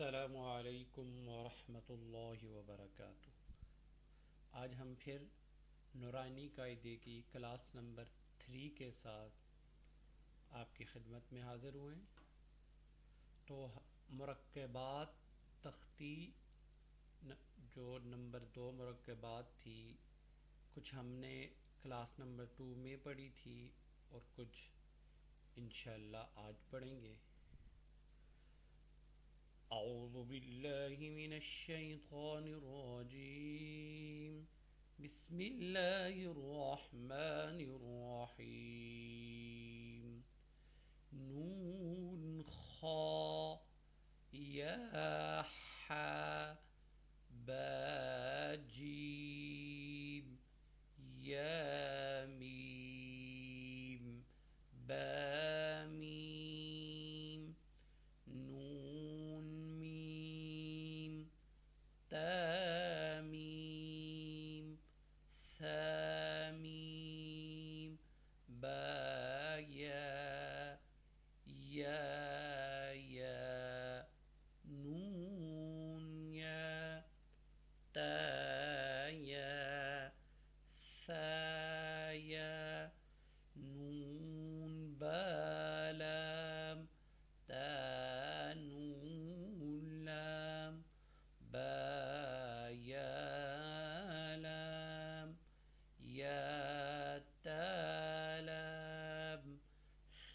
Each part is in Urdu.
السلام علیکم ورحمۃ اللہ وبرکاتہ۔ آج ہم پھر نورانی قاعدے کی کلاس نمبر 3 کے ساتھ آپ کی خدمت میں حاضر ہوئے ہیں۔ تو مرکبات تختی جو نمبر 2 مرکبات تھی، کچھ ہم نے کلاس نمبر 2 میں پڑھی تھی اور کچھ انشاءاللہ آج پڑھیں گے۔ اعوذ باللہ من الشیطان الرجیم، بسم اللہ الرحمن الرحیم۔ نون خا یا حا با جیم یا میم با میم نون میم تا میم ثا میم با یا یا نون یا تا یا ثا یا نون با لام تا نون لام با یا لام یا تا لام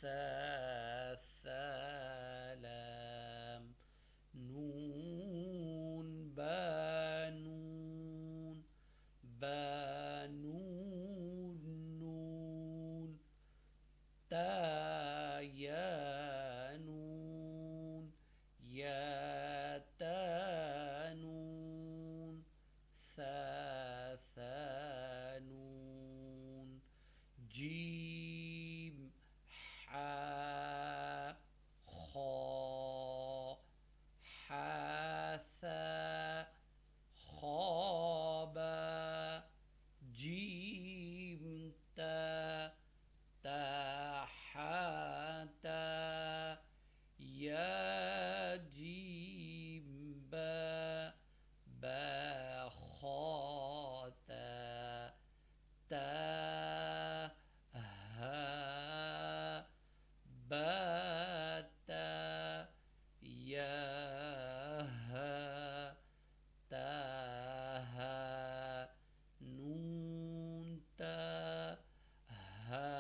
ثا ثا لام نون با نون با نون نون تا یا نون یا تا نون ثا ثا نون جیم حا خا حاثا خابا جیم تا تا حاتا یا جیم با با خاتا تا ها باتا یا ها تاها نون تا ها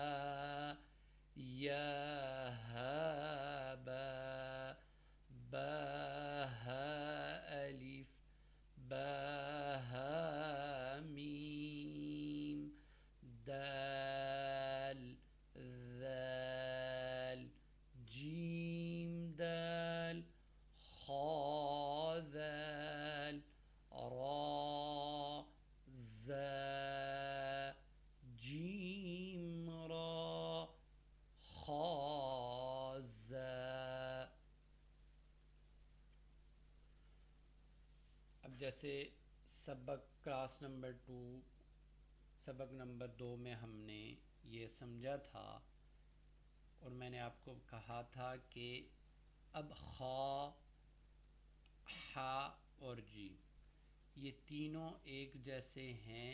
یا ها با ها الف با ها میم دال ذال جیم دال خا ذال را زا جیم را خا زا۔ اب جیسے سبق کلاس نمبر 2 سبق نمبر 2 میں ہم نے یہ سمجھا تھا اور میں نے آپ کو کہا تھا کہ اب خا حا اور جیم یہ تینوں ایک جیسے ہیں،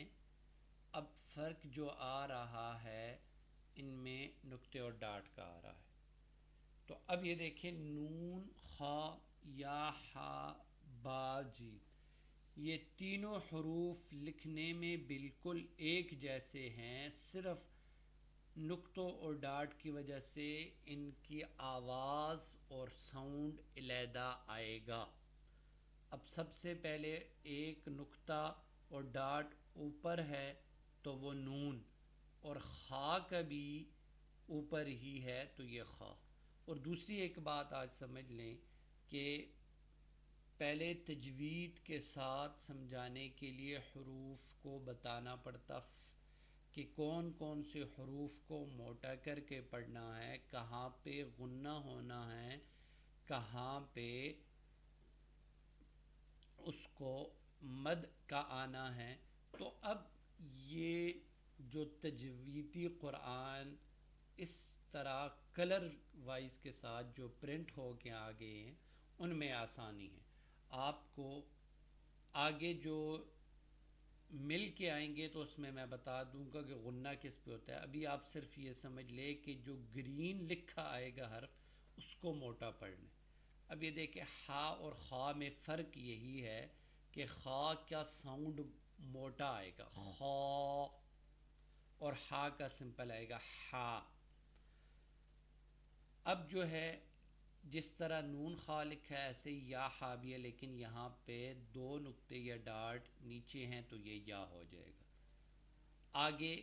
اب فرق جو آ رہا ہے ان میں نقطے اور ڈاٹ کا آ رہا ہے۔ تو اب یہ دیکھیں نون خا یا حا با جیم یہ تینوں حروف لکھنے میں بالکل ایک جیسے ہیں، صرف نقطوں اور ڈاٹ کی وجہ سے ان کی آواز اور ساؤنڈ علیحدہ آئے گا۔ اب سب سے پہلے ایک نقطہ اور ڈاٹ اوپر ہے تو وہ نون، اور خا کا بھی اوپر ہی ہے تو یہ خا۔ اور دوسری ایک بات آج سمجھ لیں کہ پہلے تجوید کے ساتھ سمجھانے کے لیے حروف کو بتانا پڑتا کہ کون کون سے حروف کو موٹا کر کے پڑھنا ہے، کہاں پہ غنہ ہونا ہے، کہاں پہ اس کو مد کا آنا ہے۔ تو اب یہ جو تجویدی قرآن اس طرح کلر وائز کے ساتھ جو پرنٹ ہو کے آ گئے ہیں ان میں آسانی ہے. آپ کو آگے جو مل کے آئیں گے تو اس میں بتا دوں گا کہ غنہ کس پہ ہوتا ہے. ابھی آپ صرف یہ سمجھ لیں کہ جو گرین لکھا آئے گا حرف اس کو موٹا پڑھنا ہے. اب یہ دیکھیں ہا اور خا میں فرق یہی ہے کہ خا کا ساؤنڈ موٹا آئے گا خا، اور ہا کا سمپل آئے گا ہا. اب جو ہے جس طرح نون خا لکھا ہے ایسے ہی یا ہا بھی ہے، لیکن یہاں پہ دو نقطے یا ڈاٹ نیچے ہیں تو یہ یا ہو جائے گا. آگے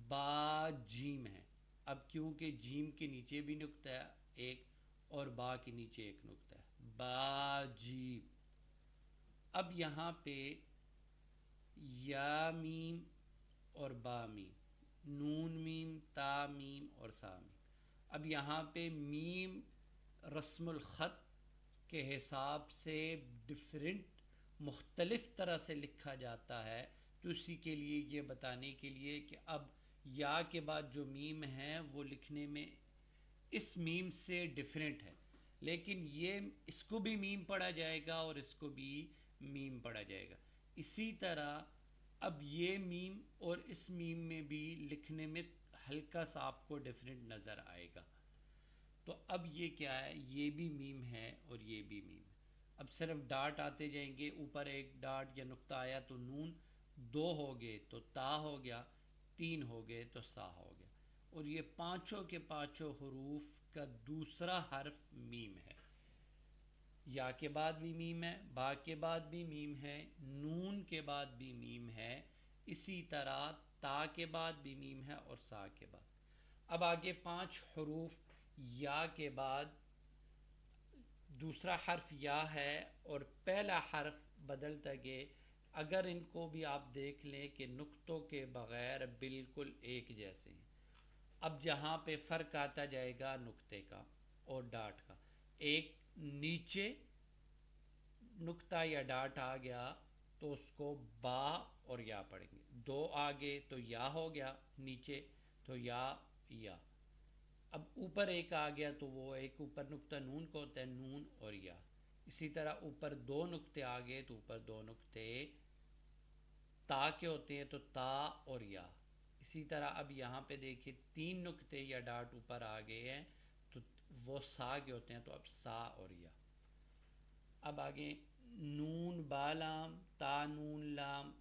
با جیم ہے. اب کیونکہ جیم کے نیچے بھی نقطہ ہے ایک اور با کے نیچے ایک نقطہ ہے، با جیم. اب یہاں پہ یا میم اور با میم، نون میم تا میم اور سا میم. اب یہاں پہ میم رسم الخط کے حساب سے ڈفرینٹ مختلف طرح سے لکھا جاتا ہے، تو اسی کے لیے یہ بتانے کے لیے کہ اب یا کے بعد جو میم ہے وہ لکھنے میں اس میم سے ڈفرینٹ ہے، لیکن یہ اس کو بھی میم پڑھا جائے گا اور اس کو بھی میم پڑھا جائے گا. اسی طرح اب یہ میم اور اس میم میں بھی لکھنے میں ہلکا سا آپ کو ڈفرینٹ نظر آئے گا. تو اب یہ کیا ہے، یہ بھی میم ہے اور یہ بھی میم ہے. اب صرف ڈاٹ آتے جائیں گے، اوپر ایک ڈاٹ یا نقطہ آیا تو نون، دو ہو گئے تو تا ہو گیا، تین ہو گئے تو سا ہو گیا. اور یہ پانچوں کے پانچوں حروف کا دوسرا حرف میم ہے. یا کے بعد بھی میم ہے، با کے بعد بھی میم ہے، نون کے بعد بھی میم ہے، اسی طرح تا کے بعد بھی میم ہے اور سا کے بعد. اب آگے پانچ حروف یا کے بعد دوسرا حرف یا ہے اور پہلا حرف بدلتا گئے. اگر ان کو بھی آپ دیکھ لیں کہ نقطوں کے بغیر بالکل ایک جیسے ہیں. اب جہاں پہ فرق آتا جائے گا نقطے کا اور ڈاٹ کا، ایک نیچے نقطہ یا ڈاٹ آ گیا تو اس کو با اور یا پڑھیں گے. دو آگے تو یا ہو گیا، نیچے تو یا. اب اوپر ایک آ گیا تو وہ ایک اوپر نقطہ نون کو ہوتا ہے نون اور یا. اسی طرح اوپر دو نقطے آ گئے تو اوپر دو نقطے تا کے ہوتے ہیں تو تا اور یا. اسی طرح اب یہاں پہ دیکھیں تین نقطے یا ڈاٹ اوپر آ گئے ہیں تو وہ سا کے ہوتے ہیں تو اب سا اور یا. اب آگے نون با لام، تا نون لام،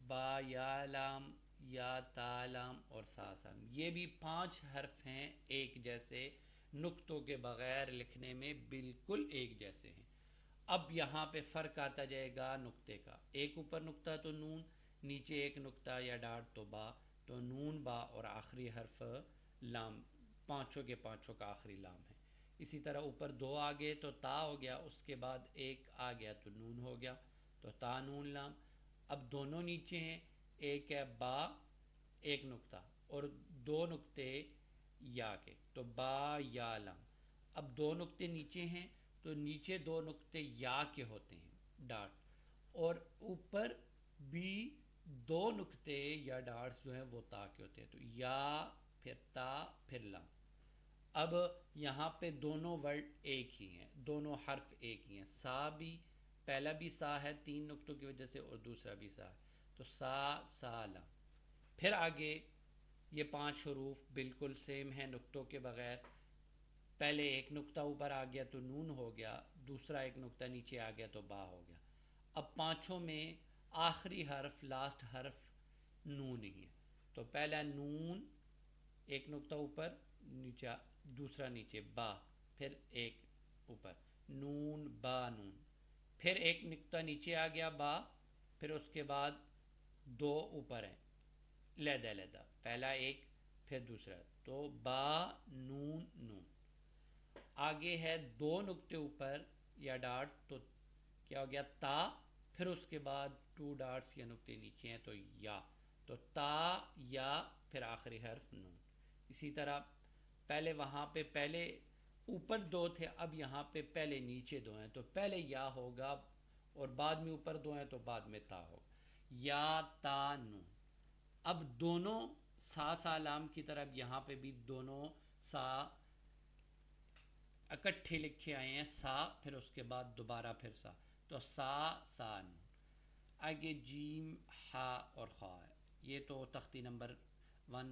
با یا لام، یا تا لام اور سا سام. یہ بھی پانچ حرف ہیں ایک جیسے، نقطوں کے بغیر لکھنے میں بالکل ایک جیسے ہیں. اب یہاں پہ فرق آتا جائے گا نقطے کا، ایک اوپر نقطہ تو نون، نیچے ایک نقطہ یا ڈاٹ تو با، تو نون با اور آخری حرف لام، پانچوں کے پانچوں کا آخری لام ہے. اسی طرح اوپر دو آ گئے تو تا ہو گیا، اس کے بعد ایک آ گیا تو نون ہو گیا تو تا نون لام. اب دونوں نیچے ہیں، ایک ہے با ایک نقطہ اور دو نقطے یا کے تو با یا لام. اب دو نقطے نیچے ہیں تو نیچے دو نقطے یا کے ہوتے ہیں ڈاٹ، اور اوپر بھی دو نقطے یا ڈاٹس جو ہیں وہ تا کے ہوتے ہیں تو یا پھر تا پھر لام. اب یہاں پہ دونوں ورڈ ایک ہی ہیں، دونوں حرف ایک ہی ہیں. سا بھی پہلا بھی سا ہے تین نقطوں کی وجہ سے اور دوسرا بھی سا ہے تو سا سا لام. پھر آگے یہ پانچ حروف بالکل سیم ہیں نقطوں کے بغیر. پہلے ایک نقطہ اوپر آ گیا تو نون ہو گیا، دوسرا ایک نقطہ نیچے آ گیا تو با ہو گیا. اب پانچوں میں آخری حرف لاسٹ حرف نون ہی ہے تو پہلا نون ایک نقطہ اوپر نیچے، دوسرا نیچے با، پھر ایک اوپر نون با نون، پھر ایک نقطہ نیچے آ گیا با، پھر اس کے بعد دو اوپر ہیں علیحدہ علیحدہ، پہلا ایک پھر دوسرا تو با نون نون. آگے ہے دو نقطے اوپر یا ڈاٹ تو کیا ہو گیا تا، پھر اس کے بعد ٹو ڈاٹس یا نقطے نیچے ہیں تو یا، تو تا یا پھر آخری حرف نون. اسی طرح پہلے وہاں پہ پہلے اوپر دو تھے، اب یہاں پہ پہلے نیچے دو ہیں تو پہلے یا ہوگا اور بعد میں اوپر دو ہیں تو بعد میں تا ہوگا، یا تا نون. اب دونوں سا سا لام کی طرف یہاں پہ بھی دونوں سا اکٹھے لکھے آئے ہیں سا، پھر اس کے بعد دوبارہ پھر سا، تو سا سان۔ آگے جیم ہا اور خا ہے، یہ تو تختی نمبر 1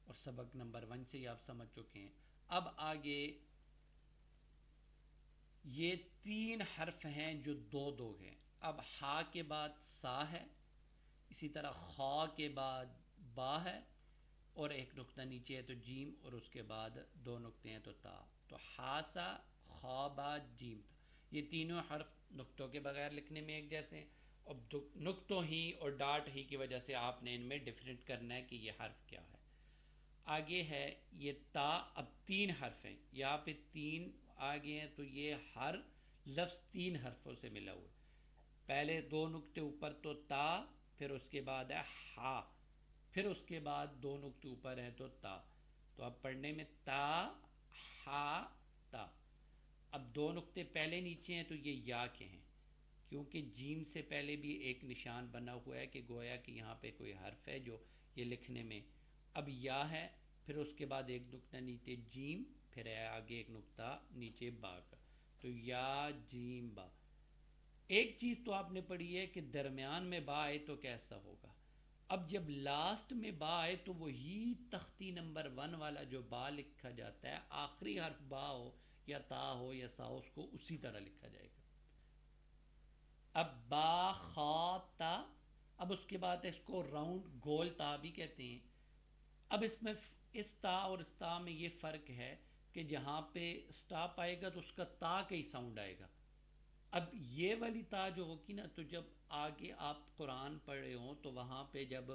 اور سبق نمبر 1 سے ہی آپ سمجھ چکے ہیں۔ اب آگے یہ 3 حرف ہیں جو دو دو ہیں۔ اب ہا کے بعد سا ہے، اسی طرح خا کے بعد با ہے، اور ایک نقطہ نیچے ہے تو جیم، اور اس کے بعد 2 نقطے ہیں تو تا، تو ہاسا خا با جیم تا۔ یہ تینوں حرف نقطوں کے بغیر لکھنے میں ایک جیسے ہیں، اب نقطوں ہی اور ڈاٹ ہی کی وجہ سے آپ نے ان میں ڈفرینٹ کرنا ہے کہ یہ حرف کیا ہے۔ آگے ہے یہ تا، اب 3 حرف ہیں یہاں پہ، 3 آگے ہیں تو یہ ہر لفظ 3 حرفوں سے ملا ہوا ہے۔ پہلے 2 نقطے اوپر تو تا، پھر اس کے بعد ہے ہا، پھر اس کے بعد 2 نقطے اوپر ہیں تو تا، تو اب پڑھنے میں تا ہا تا۔ اب 2 نقطے پہلے نیچے ہیں تو یہ یا کے ہیں، کیونکہ جیم سے پہلے بھی ایک نشان بنا ہوا ہے کہ گویا کہ یہاں پہ کوئی حرف ہے جو یہ لکھنے میں، اب یا ہے، پھر اس کے بعد ایک نقطہ نیچے جیم، پھر ہے آگے ایک نقطہ نیچے با کا، تو یا جیم با۔ ایک چیز تو آپ نے پڑھی ہے کہ درمیان میں با آئے تو کیسا ہوگا، اب جب لاسٹ میں با آئے تو وہی تختی نمبر 1 والا جو با لکھا جاتا ہے، آخری حرف با ہو یا تا ہو یا سا، اس کو اسی طرح لکھا جائے گا۔ اب با خا تا، اب اس کے بعد اس کو راؤنڈ گول تا بھی کہتے ہیں۔ اب اس میں اس تا اور اس تا میں یہ فرق ہے کہ جہاں پہ سٹاپ آئے گا تو اس کا تا کا ہی ساؤنڈ آئے گا۔ اب یہ والی تا جو ہوگی نا، تو جب آگے آپ قرآن پڑھ رہے ہوں تو وہاں پہ جب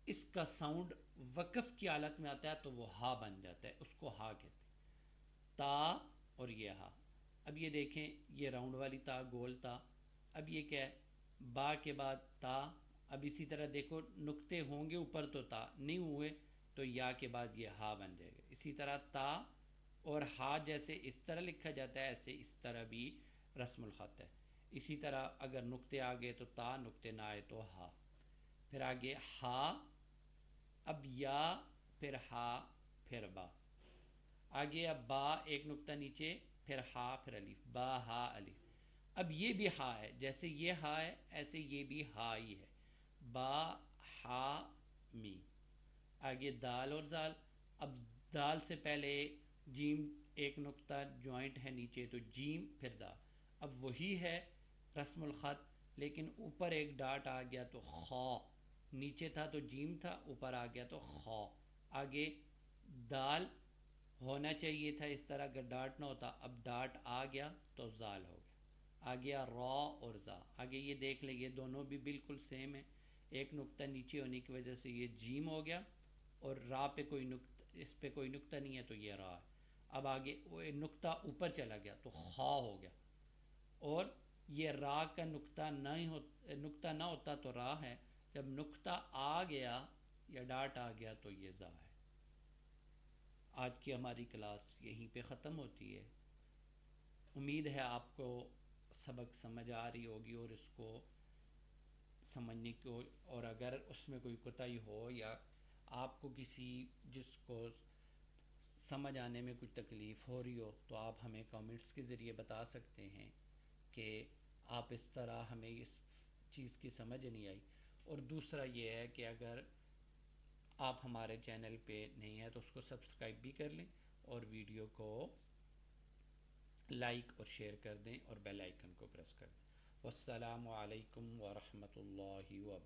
اس کا ساؤنڈ وقف کی حالت میں آتا ہے تو وہ ہا بن جاتا ہے، اس کو ہا کہتے ہیں، تا اور یہ ہا۔ اب یہ دیکھیں یہ راؤنڈ والی تا، گول تا، اب یہ کیا ہے، با کے بعد تا، اب اسی طرح دیکھو نقطے ہوں گے اوپر تو تا، نہیں ہوئے تو یا کے بعد یہ ہا بن جائے گا۔ اسی طرح تا اور ہا جیسے اس طرح لکھا جاتا ہے، ایسے اس طرح بھی رسم الخط ہے۔ اسی طرح اگر نقطے آ گئے تو تا، نقطے نہ آئے تو ہا۔ پھر آگے ہا، اب یا، پھر ہا، پھر با۔ آگے اب با، ایک نقطہ نیچے، پھر ہا، پھر الف، با ہا الف۔ اب یہ بھی ہا ہے، جیسے یہ ہا ہے ایسے یہ بھی ہا ہی ہے، با ہا می۔ آگے دال اور زال، اب دال سے پہلے جیم ایک نقطہ جوائنٹ ہے نیچے تو جیم پھر دا، اب وہی ہے رسم الخط، لیکن اوپر ایک ڈاٹ آ گیا تو خا، نیچے تھا تو جیم تھا، اوپر آ گیا تو خا۔ آگے دال ہونا چاہیے تھا اس طرح، اگر ڈاٹ نہ ہوتا، اب ڈاٹ آ گیا تو زال ہو گیا۔ آ گیا را اور زا، آگے یہ دیکھ لیں یہ دونوں بھی بالکل سیم ہیں، ایک نقطہ نیچے ہونے کی وجہ سے یہ جیم ہو گیا، اور را پہ کوئی نقطہ، اس پہ کوئی نقطہ نہیں ہے تو یہ را ہے۔ اب آگے وہ نقطہ اوپر چلا گیا تو خا ہو گیا، اور یہ را کا نقطہ نہ ہوتا تو را ہے، جب نقطہ آ گیا یا ڈاٹ آ گیا تو یہ زا ہے۔ آج کی ہماری کلاس یہیں پہ ختم ہوتی ہے۔ امید ہے آپ کو سبق سمجھ آ رہی ہوگی اور اس کو سمجھنے کو، اور اگر اس میں کوئی کوتاہی ہو یا آپ کو کسی جس کو سمجھ آنے میں کچھ تکلیف ہو رہی ہو تو آپ ہمیں کامنٹس کے ذریعے بتا سکتے ہیں کہ آپ اس طرح ہمیں اس چیز کی سمجھ نہیں آئی۔ اور دوسرا یہ ہے کہ اگر آپ ہمارے چینل پہ نہیں ہیں تو اس کو سبسکرائب بھی کر لیں، اور ویڈیو کو لائک اور شیئر کر دیں، اور بیل آئیکن کو پریس کر دیں۔ والسلام علیکم ورحمۃ اللہ وبرکاتہ۔